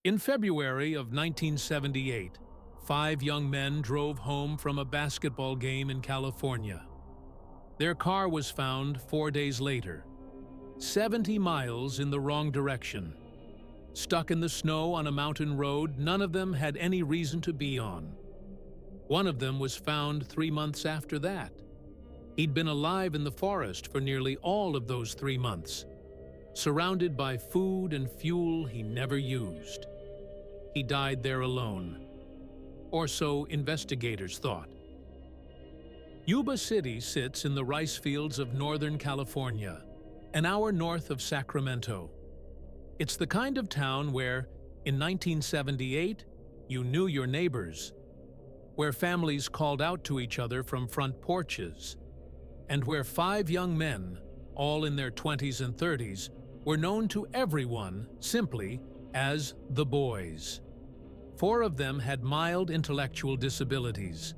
In February of 1978, five young men drove home from a basketball game in California. Their car was found 4 days later, 70 miles in the wrong direction. Stuck in the snow on a mountain road none of them had any reason to be on. One of them was found 3 months after that. He'd been alive in the forest for nearly all of those 3 months, surrounded by food and fuel he never used. He died there alone, or so investigators thought. Yuba City sits in the rice fields of Northern California, an hour north of Sacramento. It's the kind of town where, in 1978, you knew your neighbors, where families called out to each other from front porches, and where five young men, all in their 20s and 30s, were known to everyone simply as the boys. 4 of them had mild intellectual disabilities.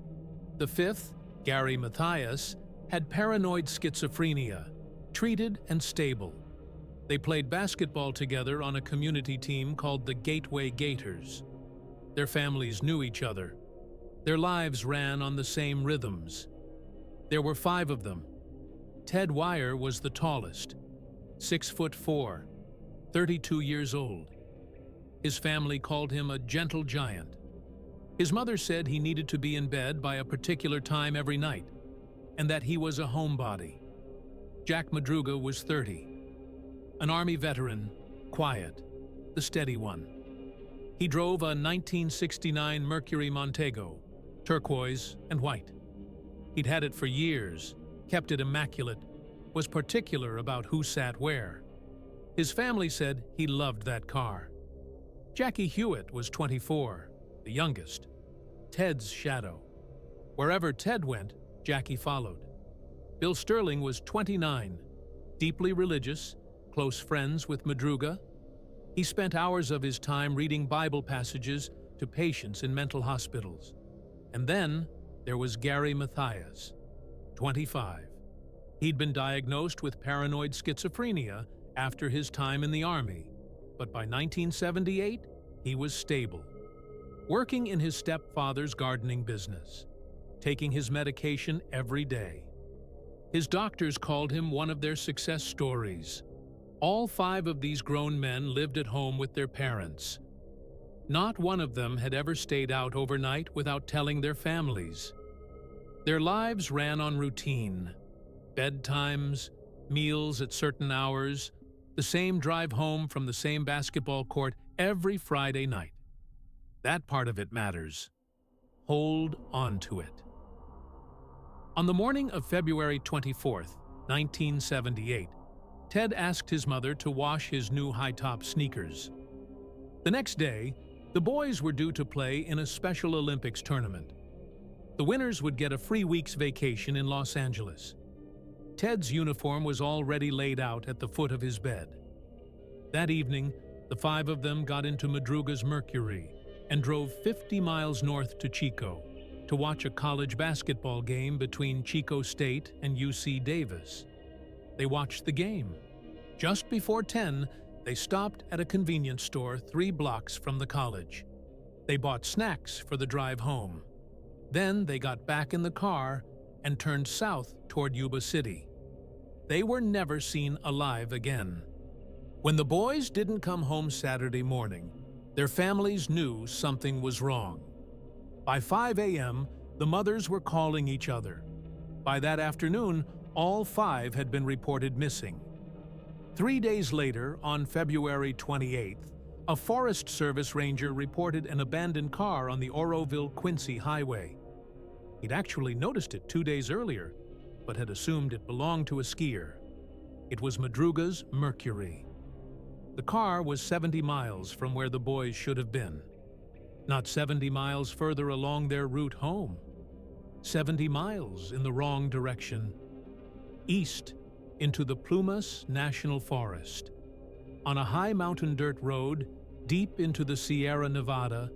The fifth, Gary Mathias, had paranoid schizophrenia, treated and stable. They played basketball together on a community team called the Gateway Gators. Their families knew each other. Their lives ran on the same rhythms. There were 5 of them. Ted Wire was the tallest, 6'4", 32 years old. His family called him a gentle giant. His mother said he needed to be in bed by a particular time every night, and that he was a homebody. Jack Madruga was 30, an Army veteran, quiet, the steady one. He drove a 1969 Mercury Montego, turquoise and white. He'd had it for years, kept it immaculate, was particular about who sat where. His family said he loved that car. Jackie Hewitt was 24, the youngest, Ted's shadow. Wherever Ted went, Jackie followed. Bill Sterling was 29, deeply religious, close friends with Madruga. He spent hours of his time reading Bible passages to patients in mental hospitals. And then there was Gary Mathias, 25. He'd been diagnosed with paranoid schizophrenia after his time in the Army, but by 1978, he was stable, working in his stepfather's gardening business, taking his medication every day. His doctors called him one of their success stories. All 5 of these grown men lived at home with their parents. Not one of them had ever stayed out overnight without telling their families. Their lives ran on routine: bedtimes, meals at certain hours, the same drive home from the same basketball court every Friday night. That part of it matters. Hold on to it. On the morning of February 24th, 1978, Ted asked his mother to wash his new high-top sneakers. The next day, the boys were due to play in a Special Olympics tournament. The winners would get a free week's vacation in Los Angeles. Ted's uniform was already laid out at the foot of his bed. That evening, the 5 of them got into Madruga's Mercury and drove 50 miles north to Chico to watch a college basketball game between Chico State and UC Davis. They watched the game. Just before 10, they stopped at a convenience store 3 blocks from the college. They bought snacks for the drive home. Then they got back in the car and turned south toward Yuba City. They were never seen alive again. When the boys didn't come home Saturday morning, their families knew something was wrong. By 5 a.m., the mothers were calling each other. By that afternoon, all 5 had been reported missing. 3 days later, on February 28th, a Forest Service ranger reported an abandoned car on the Oroville-Quincy Highway. He'd actually noticed it 2 days earlier, but had assumed it belonged to a skier. It was Madruga's Mercury. The car was 70 miles from where the boys should have been. Not 70 miles further along their route home. 70 miles in the wrong direction. East, into the Plumas National Forest. On a high mountain dirt road, deep into the Sierra Nevada,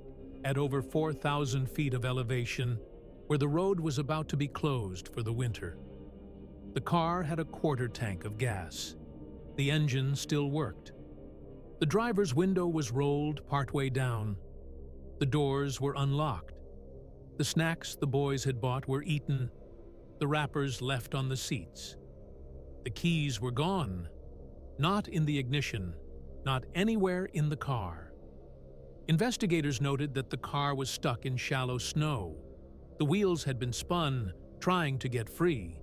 at over 4,000 feet of elevation, where the road was about to be closed for the winter. The car had a quarter tank of gas. The engine still worked. The driver's window was rolled partway down. The doors were unlocked. The snacks the boys had bought were eaten, the wrappers left on the seats. The keys were gone, not in the ignition, not anywhere in the car. Investigators noted that the car was stuck in shallow snow. The wheels had been spun, trying to get free.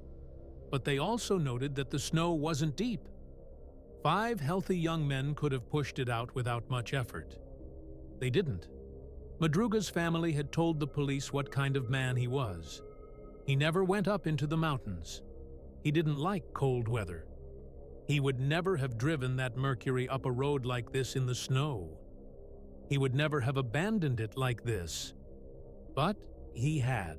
But they also noted that the snow wasn't deep. 5 healthy young men could have pushed it out without much effort. They didn't. Madruga's family had told the police what kind of man he was. He never went up into the mountains. He didn't like cold weather. He would never have driven that Mercury up a road like this in the snow. He would never have abandoned it like this. But he had.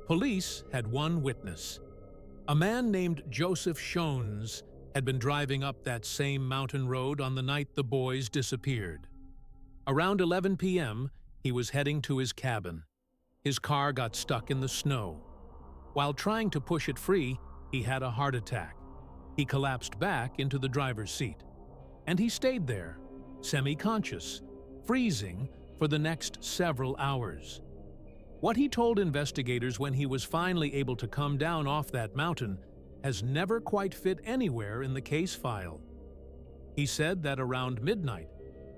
Police had one witness. A man named Joseph Shones had been driving up that same mountain road on the night the boys disappeared. Around 11 p.m., he was heading to his cabin. His car got stuck in the snow. While trying to push it free, he had a heart attack. He collapsed back into the driver's seat. And he stayed there, semi-conscious, freezing for the next several hours. What he told investigators when he was finally able to come down off that mountain has never quite fit anywhere in the case file. He said that around midnight,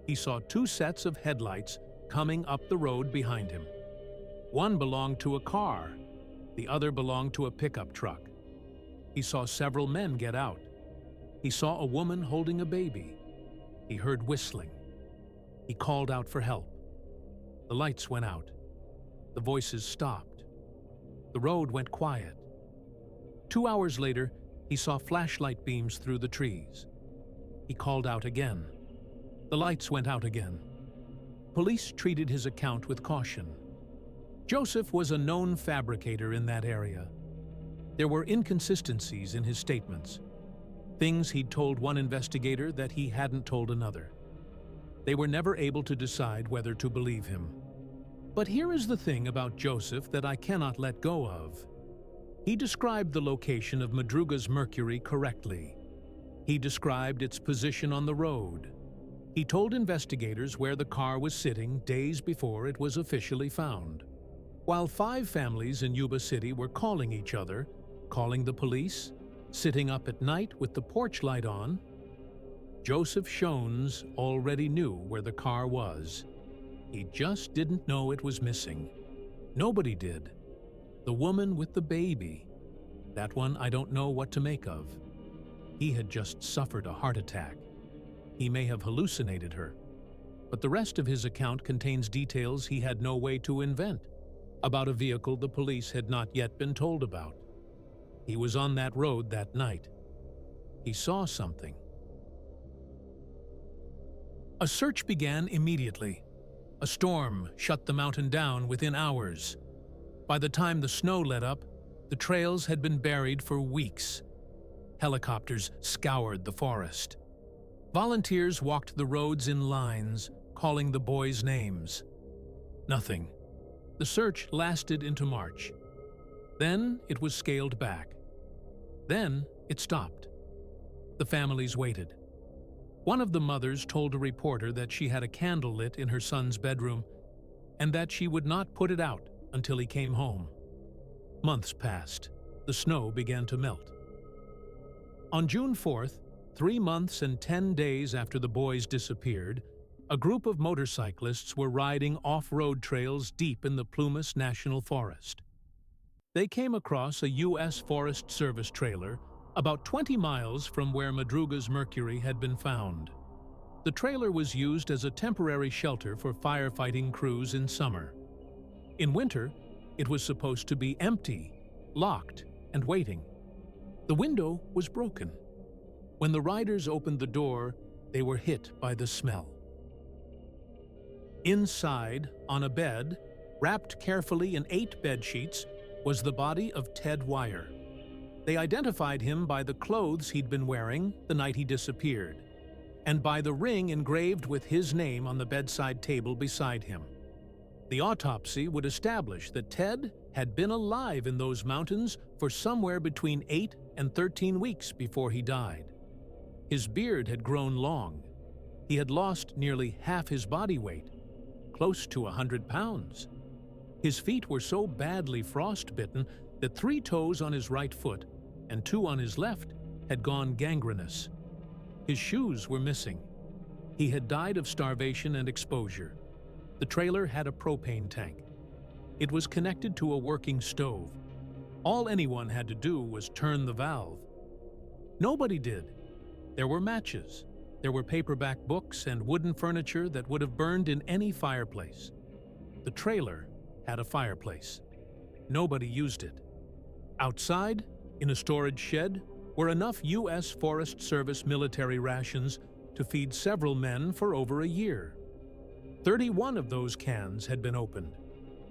he saw 2 sets of headlights coming up the road behind him. One belonged to a car, the other belonged to a pickup truck. He saw several men get out. He saw a woman holding a baby. He heard whistling. He called out for help. The lights went out. The voices stopped. The road went quiet. 2 hours later, he saw flashlight beams through the trees. He called out again. The lights went out again. Police treated his account with caution. Joseph was a known fabricator in that area. There were inconsistencies in his statements. Things he'd told one investigator that he hadn't told another. They were never able to decide whether to believe him. But here is the thing about Joseph that I cannot let go of. He described the location of Madruga's Mercury correctly. He described its position on the road. He told investigators where the car was sitting days before it was officially found. While 5 families in Yuba City were calling each other, calling the police, sitting up at night with the porch light on, Joseph Shones already knew where the car was. He just didn't know it was missing. Nobody did. The woman with the baby, that one I don't know what to make of. He had just suffered a heart attack. He may have hallucinated her. But the rest of his account contains details he had no way to invent, about a vehicle the police had not yet been told about. He was on that road that night. He saw something. A search began immediately. A storm shut the mountain down within hours. By the time the snow let up, the trails had been buried for weeks. Helicopters scoured the forest. Volunteers walked the roads in lines, calling the boys' names. Nothing. The search lasted into March. Then it was scaled back. Then it stopped. The families waited. One of the mothers told a reporter that she had a candle lit in her son's bedroom and that she would not put it out until he came home. Months passed. The snow began to melt. On June 4th, 3 months and 10 days after the boys disappeared, a group of motorcyclists were riding off-road trails deep in the Plumas National Forest. They came across a U.S. Forest Service trailer about 20 miles from where Madruga's Mercury had been found. The trailer was used as a temporary shelter for firefighting crews in summer. In winter, it was supposed to be empty, locked, and waiting. The window was broken. When the riders opened the door, they were hit by the smell. Inside, on a bed, wrapped carefully in 8 bed sheets, was the body of Ted Wire. They identified him by the clothes he'd been wearing the night he disappeared, and by the ring engraved with his name on the bedside table beside him. The autopsy would establish that Ted had been alive in those mountains for somewhere between 8 and 13 weeks before he died. His beard had grown long. He had lost nearly half his body weight, close to 100 pounds. His feet were so badly frostbitten that 3 toes on his right foot and 2 on his left had gone gangrenous. His shoes were missing. He had died of starvation and exposure. The trailer had a propane tank. It was connected to a working stove. All anyone had to do was turn the valve. Nobody did. There were matches. There were paperback books and wooden furniture that would have burned in any fireplace. The trailer had a fireplace. Nobody used it. Outside, in a storage shed, were enough U.S. Forest Service military rations to feed several men for over a year. 31 of those cans had been opened,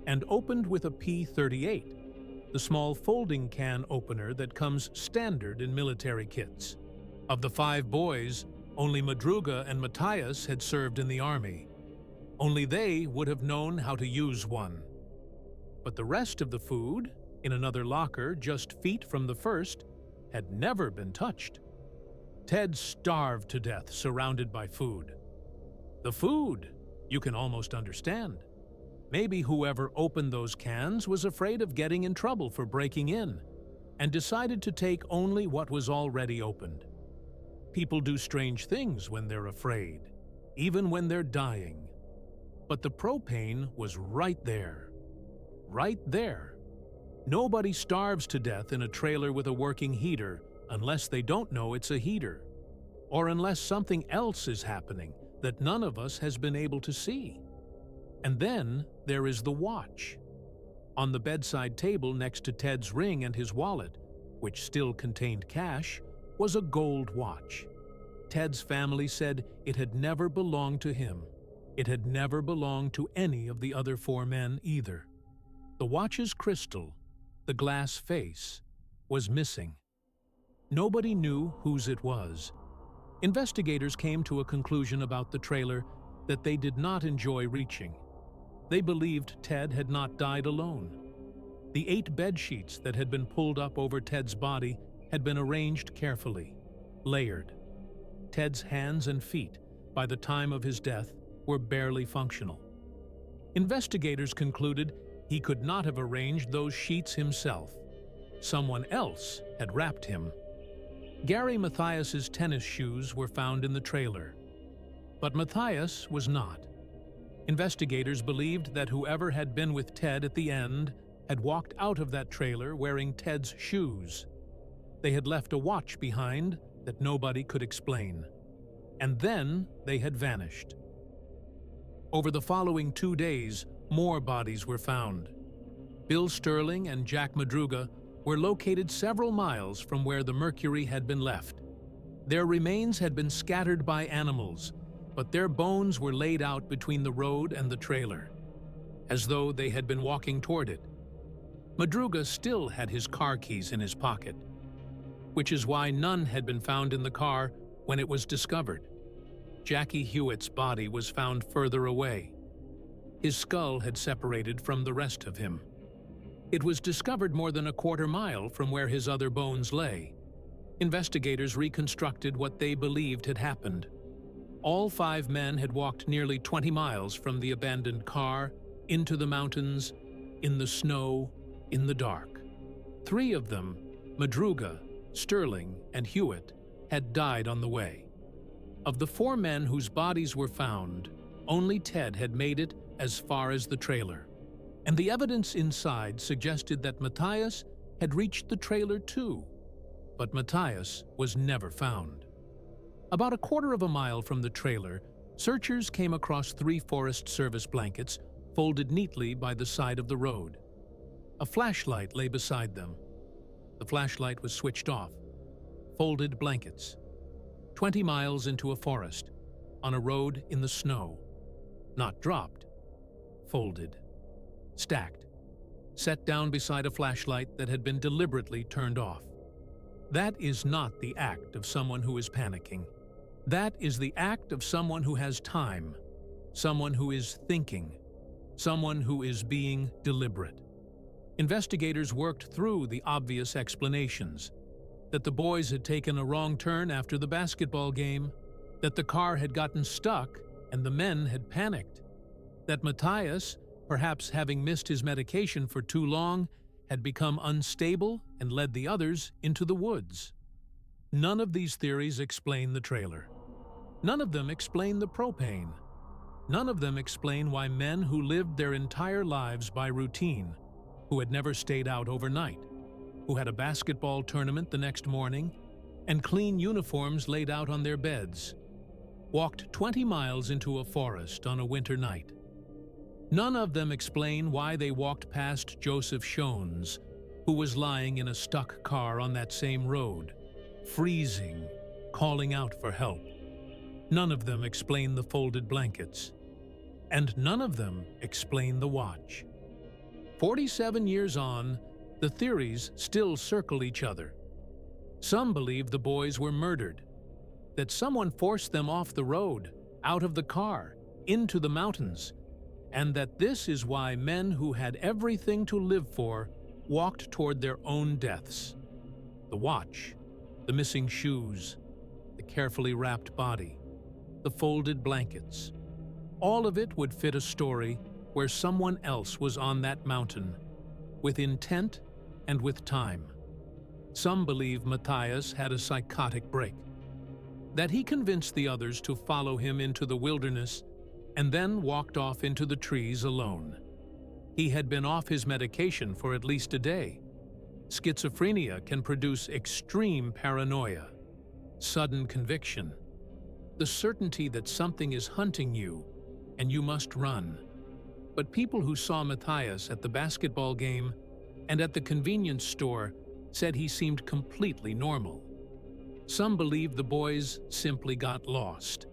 and opened with a P-38, the small folding can opener that comes standard in military kits. Of the 5 boys, only Madruga and Matthias had served in the army. Only they would have known how to use one. But the rest of the food, in another locker just feet from the first, had never been touched. Ted starved to death, surrounded by food. The food, you can almost understand. Maybe whoever opened those cans was afraid of getting in trouble for breaking in, and decided to take only what was already opened. People do strange things when they're afraid, even when they're dying. But the propane was right there. Right there. Nobody starves to death in a trailer with a working heater unless they don't know it's a heater, or unless something else is happening that none of us has been able to see. And then there is the watch. On the bedside table next to Ted's ring and his wallet, which still contained cash, was a gold watch. Ted's family said it had never belonged to him. It had never belonged to any of the other 4 men either. The watch's crystal, the glass face, was missing. Nobody knew whose it was. Investigators came to a conclusion about the trailer that they did not enjoy reaching. They believed Ted had not died alone. The 8 bed sheets that had been pulled up over Ted's body had been arranged carefully, layered. Ted's hands and feet, by the time of his death, were barely functional. Investigators concluded he could not have arranged those sheets himself. Someone else had wrapped him. Gary Matthias's tennis shoes were found in the trailer, but Matthias was not. Investigators believed that whoever had been with Ted at the end had walked out of that trailer wearing Ted's shoes. They had left a watch behind that nobody could explain, and then they had vanished. Over the following 2 days, more bodies were found. Bill Sterling and Jack Madruga were located several miles from where the Mercury had been left. Their remains had been scattered by animals, but their bones were laid out between the road and the trailer, as though they had been walking toward it. Madruga still had his car keys in his pocket, which is why none had been found in the car when it was discovered. Jackie Hewitt's body was found further away. His skull had separated from the rest of him. It was discovered more than a quarter mile from where his other bones lay. Investigators reconstructed what they believed had happened. All 5 men had walked nearly 20 miles from the abandoned car, into the mountains, in the snow, in the dark. 3 of them, Madruga, Sterling, and Hewitt, had died on the way. Of the 4 men whose bodies were found, only Ted had made it as far as the trailer, and the evidence inside suggested that Matthias had reached the trailer too, but Matthias was never found. About a quarter of a mile from the trailer, searchers came across 3 Forest Service blankets folded neatly by the side of the road. A flashlight lay beside them. The flashlight was switched off. Folded blankets. 20 miles into a forest, on a road in the snow. Not dropped. Folded. Stacked. Set down beside a flashlight that had been deliberately turned off. That is not the act of someone who is panicking. That is the act of someone who has time, someone who is thinking, someone who is being deliberate. Investigators worked through the obvious explanations. that the boys had taken a wrong turn after the basketball game, that the car had gotten stuck and the men had panicked, that Matthias, perhaps having missed his medication for too long, had become unstable and led the others into the woods. None of these theories explain the trailer. None of them explain the propane. None of them explain why men who lived their entire lives by routine, who had never stayed out overnight, who had a basketball tournament the next morning, and clean uniforms laid out on their beds, walked 20 miles into a forest on a winter night. None of them explain why they walked past Joseph Shones, who was lying in a stuck car on that same road, freezing, calling out for help. None of them explain the folded blankets. And none of them explain the watch. 47 years on, the theories still circle each other. Some believe the boys were murdered, that someone forced them off the road, out of the car, into the mountains, and that this is why men who had everything to live for walked toward their own deaths. The watch, the missing shoes, the carefully wrapped body, the folded blankets. All of it would fit a story where someone else was on that mountain, with intent and with time. Some believe Matthias had a psychotic break, that he convinced the others to follow him into the wilderness and then walked off into the trees alone. He had been off his medication for at least a day. Schizophrenia can produce extreme paranoia, sudden conviction, the certainty that something is hunting you and you must run. But people who saw Matthias at the basketball game and at the convenience store said he seemed completely normal. Some believe the boys simply got lost,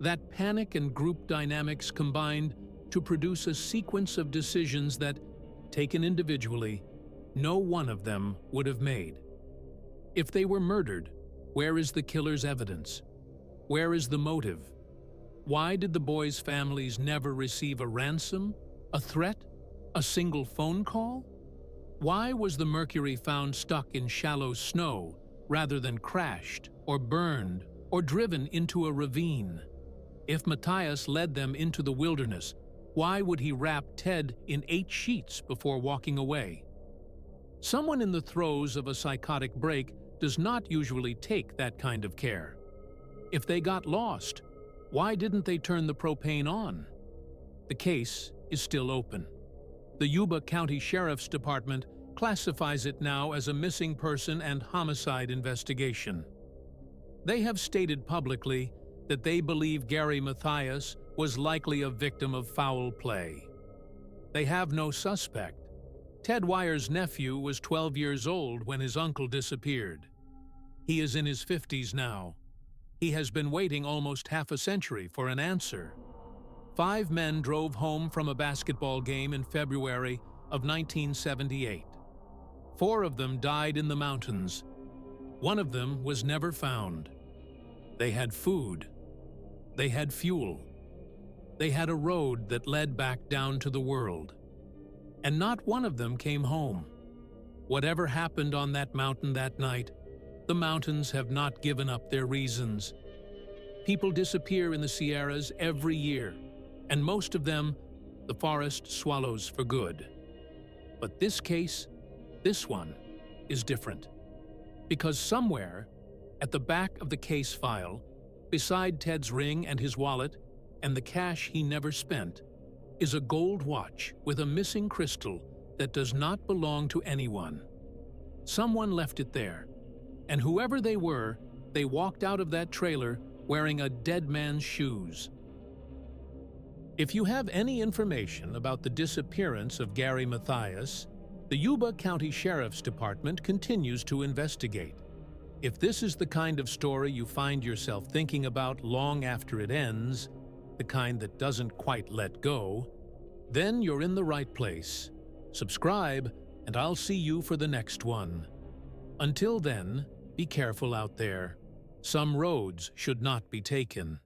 that panic and group dynamics combined to produce a sequence of decisions that, taken individually, no one of them would have made. If they were murdered, where is the killer's evidence? Where is the motive? Why did the boys' families never receive a ransom, a threat, a single phone call? Why was the Mercury found stuck in shallow snow rather than crashed or burned or driven into a ravine? If Matthias led them into the wilderness, why would he wrap Ted in 8 sheets before walking away? Someone in the throes of a psychotic break does not usually take that kind of care. If they got lost, why didn't they turn the propane on? The case is still open. The Yuba County Sheriff's Department classifies it now as a missing person and homicide investigation. They have stated publicly that they believe Gary Matthias was likely a victim of foul play. They have no suspect. Ted Wyer's nephew was 12 years old when his uncle disappeared. He is in his 50s now. He has been waiting almost half a century for an answer. 5 men drove home from a basketball game in February of 1978. 4 of them died in the mountains. 1 of them was never found. They had food. They had fuel. They had a road that led back down to the world. And not one of them came home. Whatever happened on that mountain that night, the mountains have not given up their reasons. People disappear in the Sierras every year, and most of them, the forest swallows for good. But this case, this one, is different. Because somewhere, at the back of the case file, beside Ted's ring and his wallet, and the cash he never spent, is a gold watch with a missing crystal that does not belong to anyone. Someone left it there, and whoever they were, they walked out of that trailer wearing a dead man's shoes. If you have any information about the disappearance of Gary Matthias, the Yuba County Sheriff's Department continues to investigate. If this is the kind of story you find yourself thinking about long after it ends, the kind that doesn't quite let go, then you're in the right place. Subscribe, and I'll see you for the next one. Until then, be careful out there. Some roads should not be taken.